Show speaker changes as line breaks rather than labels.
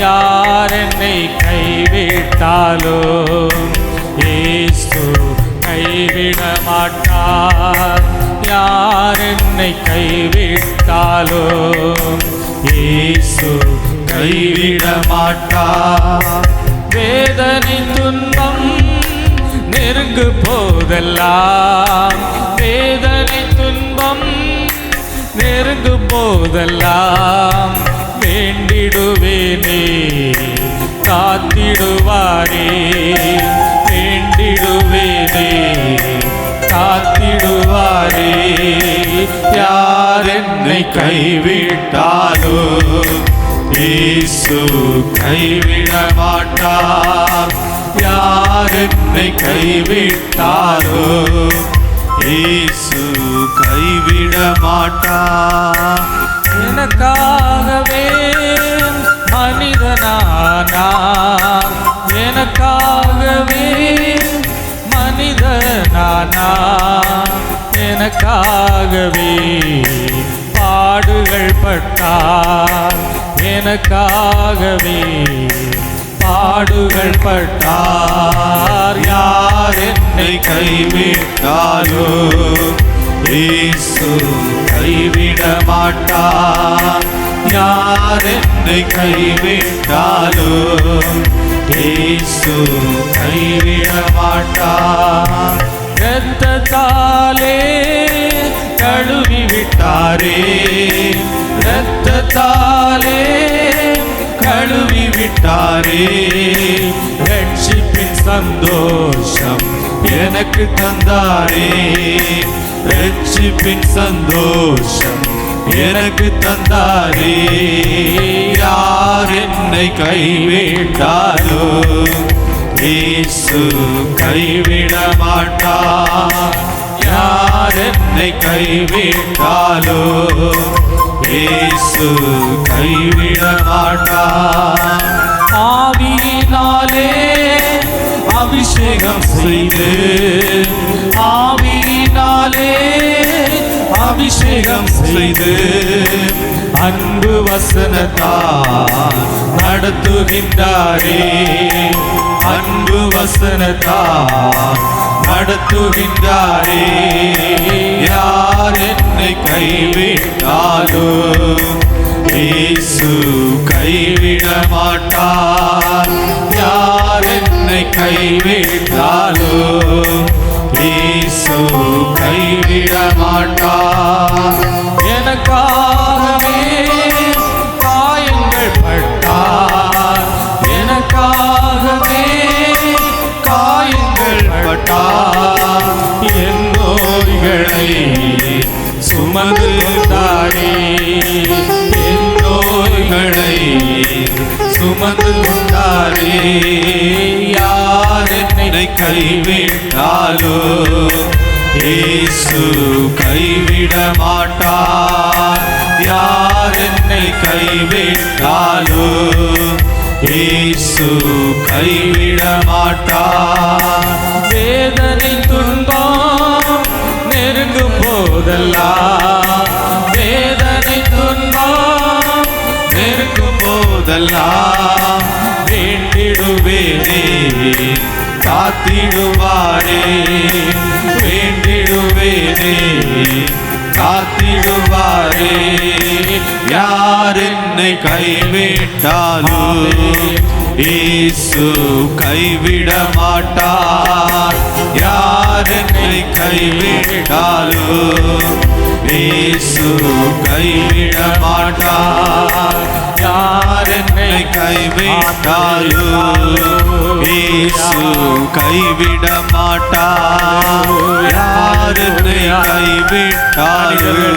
யார் என்னை கைவிட்டாலும் இயேசு கைவிட மாட்டார். யார் என்னை கைவிட்டாலும் இயேசு கைவிட மாட்டார். வேதனை துன்பம் நெருங்கு போதெல்லாம், வேதனை துன்பம் நெருங்கு போதெல்லாம் வேண்டிடுவேனே காத்திடுவாரே. வேண்டிடுவேனே காத்திடுவாரே. யார் என்னை கைவிட்டாலும் இயேசு கைவிட மாட்டார். யார் என்னை கைவிட்டாலும் இயேசு கைவிட மாட்டார். எனக்காகவே மனிதனானார், எனக்காகவே மனிதனானார், எனக்காகவே பாடுகள் பட்டார், எனக்காகவே பாடுகள் பட்டார். யார் என்னை கைவிட்டாலும் இயேசு கைவிட மாட்டார். யார் என்னை கைவிட்டாலும் இயேசு கைவிட மாட்டார். இரத்தத்தாலே கழுவி விட்டாரே, இரத்தத்தாலே கழுவி விட்டாரே. ரட்சிப்பின் சந்தோஷம் எனக்கு தந்தாரே, ரட்சிப்பின் சந்தோஷம் எனக்கு தந்தாரே. யார் என்னை கைவிட்டாலும் இயேசு கைவிட மாட்டார். யார் என்னை கைவிட்டாலும் இயேசு கைவிட மாட்டார். ஆவியினாலே அபிஷேகம் செய்து, ஆவியினாலே அபிஷேகம் செய்து அன்பு வசனத்தால் நடத்துகின்றாரே, அன்பு வசனத்தால் நடத்துகின்றாரே. யார் என்னை கைவிட்டாலும் இயேசு கைவிட மாட்டார். யார் என்னை கைவிட்டாலும் இயேசு கைவிட மாட்டார். எனக்காகவே காயங்கள் பட்டார், எனக்காகவே காயங்கள் பட்டார். என் நோய்களை சுமந்தாரே, என் நோய்களை சுமந்து கொண்டாரே. யார் என்னை கைவிட்டாலும் இயேசு கைவிட மாட்டார். யார் என்னை கைவிட்டாலும் இயேசு கைவிட மாட்டார். வேதனை துன்பம் நெருங்கும் போதெல்லாம், வேதனை துன்பம் நெருங்கும் போதெல்லாம் வேண்டிடுவேனே காத்திடுவாரே. வேண்டிடுவேனே காத்திடுவாரே. யார் என்னை கைவிட்டாலும் இயேசு கைவிட மாட்டார். யார் என்னை கைவிட்டாலும் இயேசு கைவிட மாட்டார். யார் என்னை கைவிட்டாலும் இயேசு கைவிட மாட்டார். யார் என்னை கைவிட்டாலும்